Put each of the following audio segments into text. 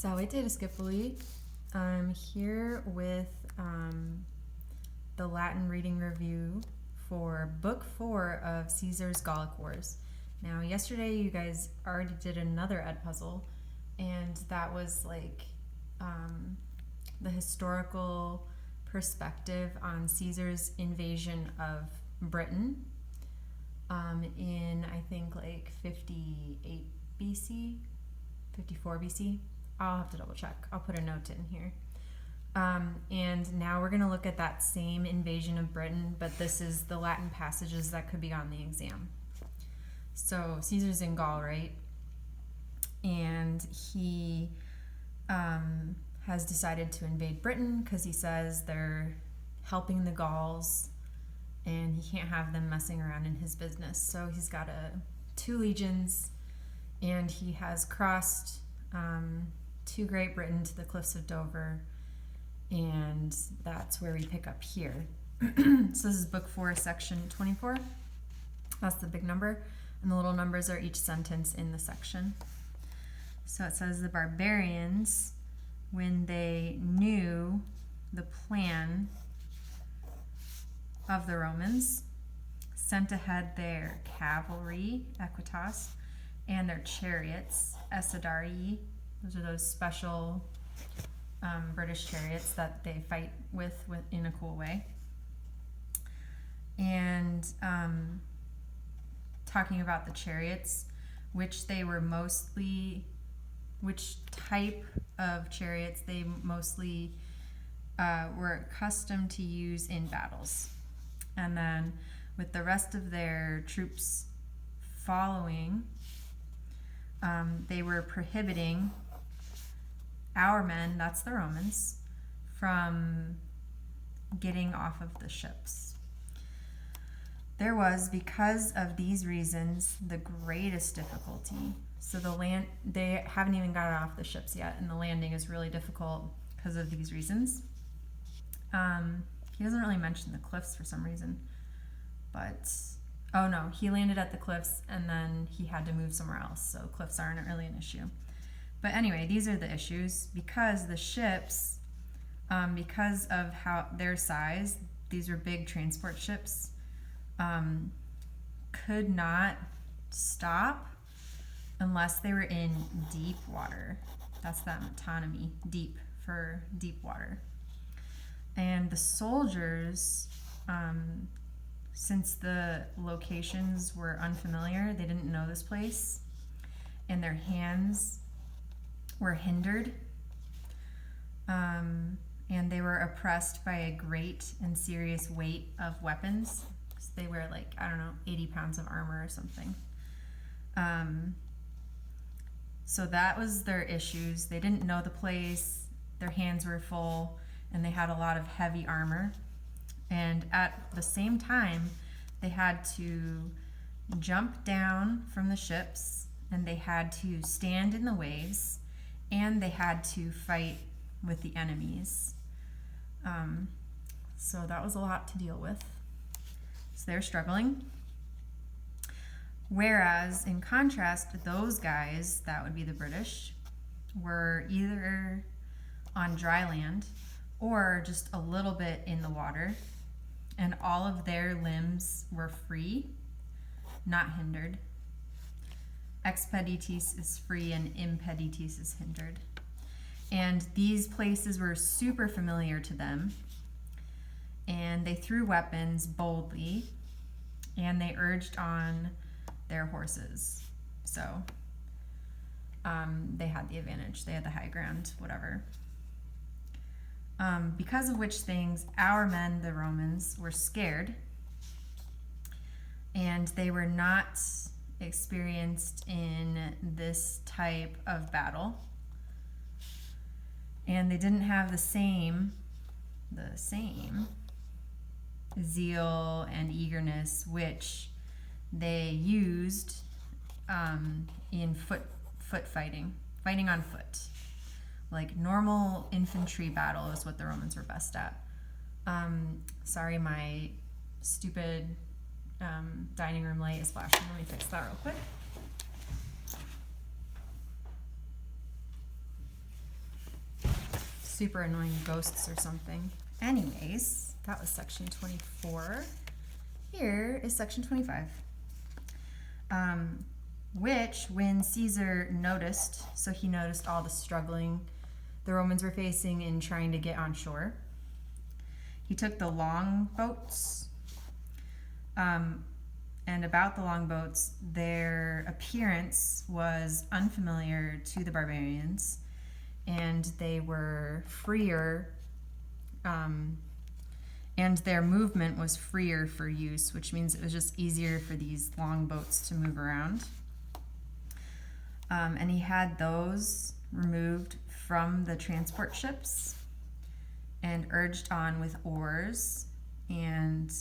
Salve Discipoli. I'm here with the Latin reading review for Book 4 of Caesar's Gallic Wars. Now, yesterday you guys already did another Ed puzzle, and that was like the historical perspective on Caesar's invasion of Britain in, I think, like 58 BC, 54 BC. I'll have to double check. I'll put a note in here. And now we're going to look at that same invasion of Britain, but this is the Latin passages that could be on the exam. So Caesar's in Gaul, right? And he has decided to invade Britain because he says they're helping the Gauls and he can't have them messing around in his business. So he's got two legions, and he has crossed to Great Britain, to the cliffs of Dover, and that's where we pick up here. So this is Book 4, Section 24. That's the big number, and the little numbers are each sentence in the section. So it says, the barbarians, when they knew the plan of the Romans, sent ahead their cavalry, equitas, and their chariots, esadarii. Those are those special British chariots that they fight with in a cool way. And talking about the chariots, which type of chariots they mostly were accustomed to use in battles. And then with the rest of their troops following, they were prohibiting our men, that's the Romans, from getting off of the ships. There was, because of these reasons, the greatest difficulty. So they haven't even got off the ships yet, and the landing is really difficult because of these reasons. He doesn't really mention the cliffs for some reason, but oh no, he landed at the cliffs and then he had to move somewhere else, so cliffs aren't really an issue. But anyway, these are the issues because the ships, because of their size, these are big transport ships, could not stop unless they were in deep water. That's that metonymy, deep, for deep water. And the soldiers, since the locations were unfamiliar, they didn't know this place, and their hands were hindered, and they were oppressed by a great and serious weight of weapons. So they wear 80 pounds of armor or something. So that was their issues. They didn't know the place, their hands were full, and they had a lot of heavy armor. And at the same time, they had to jump down from the ships, and they had to stand in the waves, and they had to fight with the enemies. So that was a lot to deal with. So they're struggling. Whereas, in contrast, those guys, that would be the British, were either on dry land or just a little bit in the water, and all of their limbs were free, not hindered. Expeditis is free and impeditis is hindered. And these places were super familiar to them, and they threw weapons boldly, and they urged on their horses. So they had the advantage, they had the high ground, whatever. Because of which things, our men, the Romans, were scared, and they were not experienced in this type of battle, and they didn't have the same zeal and eagerness which they used in foot fighting on foot. Like normal infantry battle is what the Romans were best at. Sorry, my stupid dining room light is flashing. Let me fix that real quick. super annoying ghosts or something. Anyways, that was section 24. Here is section 25. Which, when Caesar noticed, so he noticed all the struggling the Romans were facing in trying to get on shore, he took the longboats, and about the longboats, their appearance was unfamiliar to the barbarians, and they were freer, and their movement was freer for use, which means it was just easier for these longboats to move around. And he had those removed from the transport ships and urged on with oars, and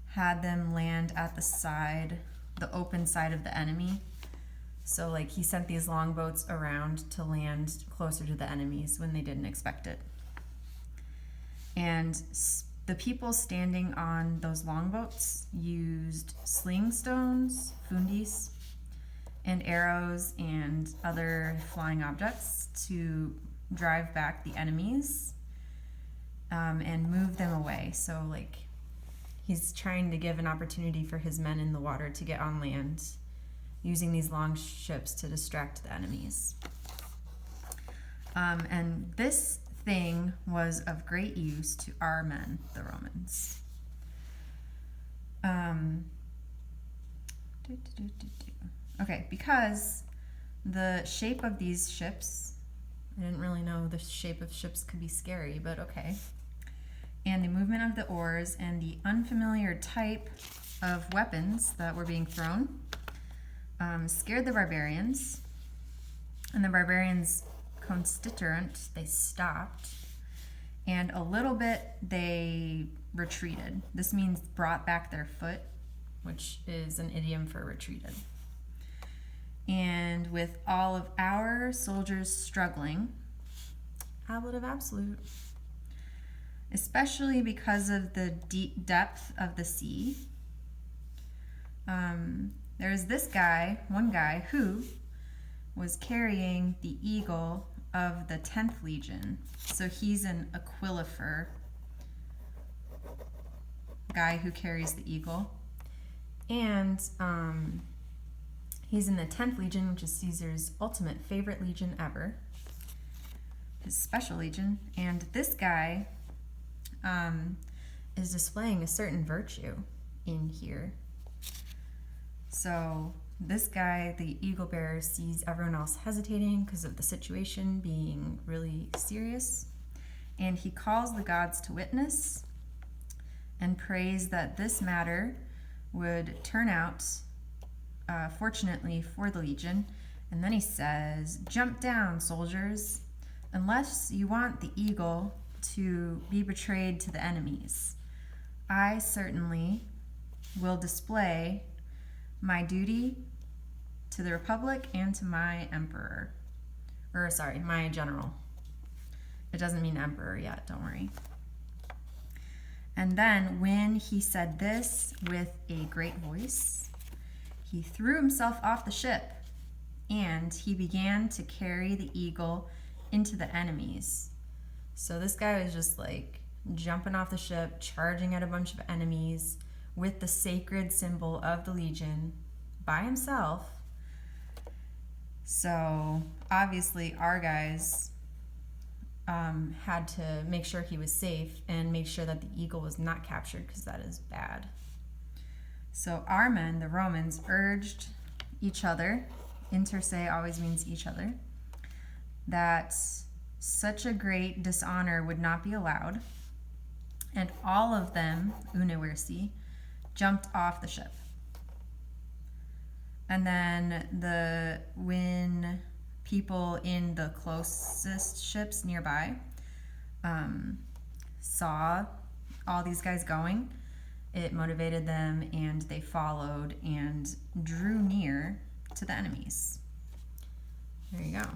had them land at the open side of the enemy. So like he sent these longboats around to land closer to the enemies when they didn't expect it. And the people standing on those longboats used sling stones, fundis, and arrows and other flying objects to drive back the enemies, and move them away. So like he's trying to give an opportunity for his men in the water to get on land, using these long ships to distract the enemies. And this thing was of great use to our men, the Romans. Okay, because the shape of these ships, I didn't really know the shape of ships could be scary, but okay. And the movement of the oars and the unfamiliar type of weapons that were being thrown scared the barbarians. And the barbarians constituent, they stopped. And a little bit they retreated. This means brought back their foot, which is an idiom for retreated. And with all of our soldiers struggling, ablative absolute, especially because of the deep depth of the sea, there's this guy, one guy, who was carrying the eagle of the 10th Legion. So he's an aquilifer, guy who carries the eagle. And he's in the 10th Legion, which is Caesar's ultimate favorite legion ever, his special legion. And this guy is displaying a certain virtue in here. So this guy, the eagle bearer, sees everyone else hesitating because of the situation being really serious, and he calls the gods to witness and prays that this matter would turn out fortunately for the legion. And then he says, "Jump down, soldiers, unless you want the eagle to be betrayed to the enemies. I certainly will display my duty to the Republic and to my emperor." Or sorry, my general. It doesn't mean emperor yet, don't worry. And then when he said this with a great voice, he threw himself off the ship, and he began to carry the eagle into the enemies. So this guy was just like jumping off the ship, charging at a bunch of enemies with the sacred symbol of the legion by himself. So obviously our guys had to make sure he was safe and make sure that the eagle was not captured, because that is bad. So our men, the Romans, urged each other, inter se always means each other, that such a great dishonor would not be allowed, and all of them, une versi, jumped off the ship. And then when people in the closest ships nearby saw all these guys going, it motivated them, and they followed and drew near to the enemies. There you go.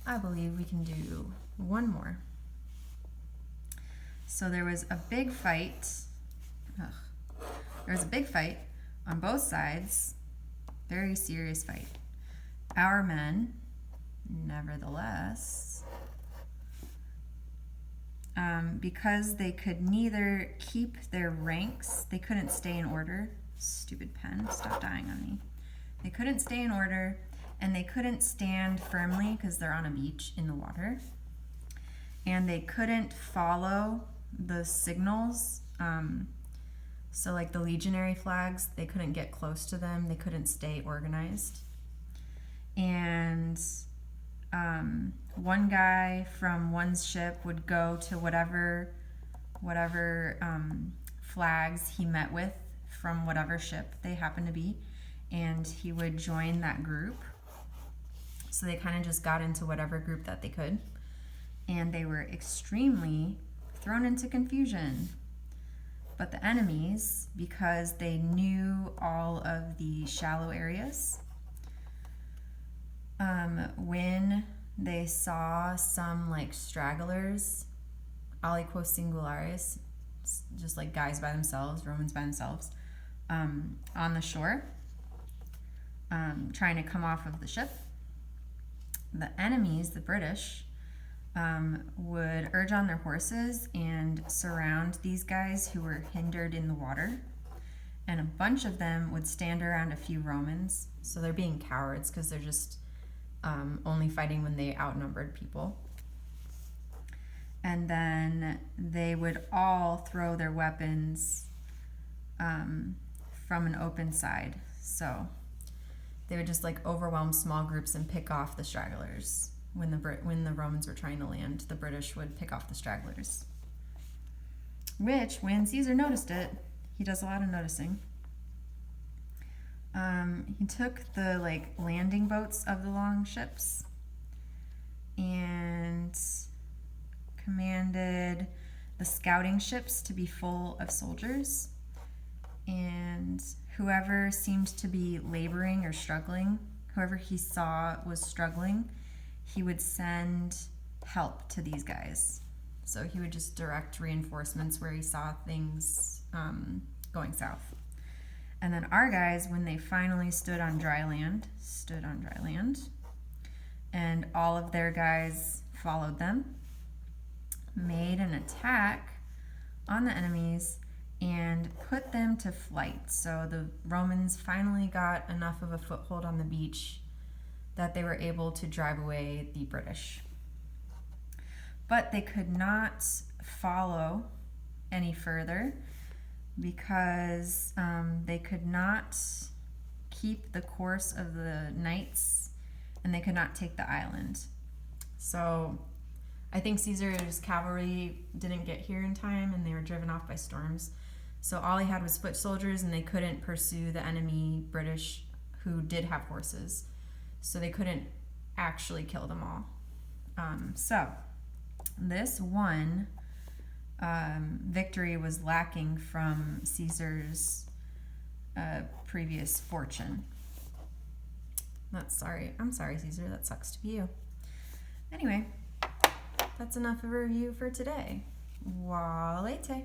I believe we can do one more. So there was a big fight. There was a big fight on both sides. Very serious fight. Our men, nevertheless, because they could neither keep their ranks, they couldn't stay in order. Stupid pen, stop dying on me. They couldn't stay in order, and they couldn't stand firmly because they're on a beach in the water. And they couldn't follow the signals. So like the legionary flags, they couldn't get close to them. They couldn't stay organized. And one guy from one ship would go to whatever flags he met with from whatever ship they happened to be, and he would join that group. So they kind of just got into whatever group that they could, and they were extremely thrown into confusion. But the enemies, because they knew all of the shallow areas, when they saw some like stragglers, aliquo singulares, just like guys by themselves, Romans by themselves, on the shore, trying to come off of the ship, the enemies, the British, would urge on their horses and surround these guys who were hindered in the water. And a bunch of them would stand around a few Romans. So they're being cowards because they're just only fighting when they outnumbered people. And then they would all throw their weapons from an open side. So they would just like overwhelm small groups and pick off the stragglers. When the Romans were trying to land, the British would pick off the stragglers. Which, when Caesar noticed it, he does a lot of noticing. He took the like landing boats of the long ships and commanded the scouting ships to be full of soldiers, and whoever seemed to be laboring or struggling, whoever he saw was struggling, he would send help to these guys. So he would just direct reinforcements where he saw things going south. And then our guys, when they finally stood on dry land, and all of their guys followed them, made an attack on the enemies and put them to flight. So the Romans finally got enough of a foothold on the beach that they were able to drive away the British. But they could not follow any further because they could not keep the course of the knights, and they could not take the island. So I think Caesar's cavalry didn't get here in time, and they were driven off by storms. So all he had was foot soldiers, and they couldn't pursue the enemy British who did have horses. So they couldn't actually kill them all. So this one victory was lacking from Caesar's previous fortune. I'm sorry, Caesar. That sucks to be you. Anyway, that's enough of a review for today. Walete.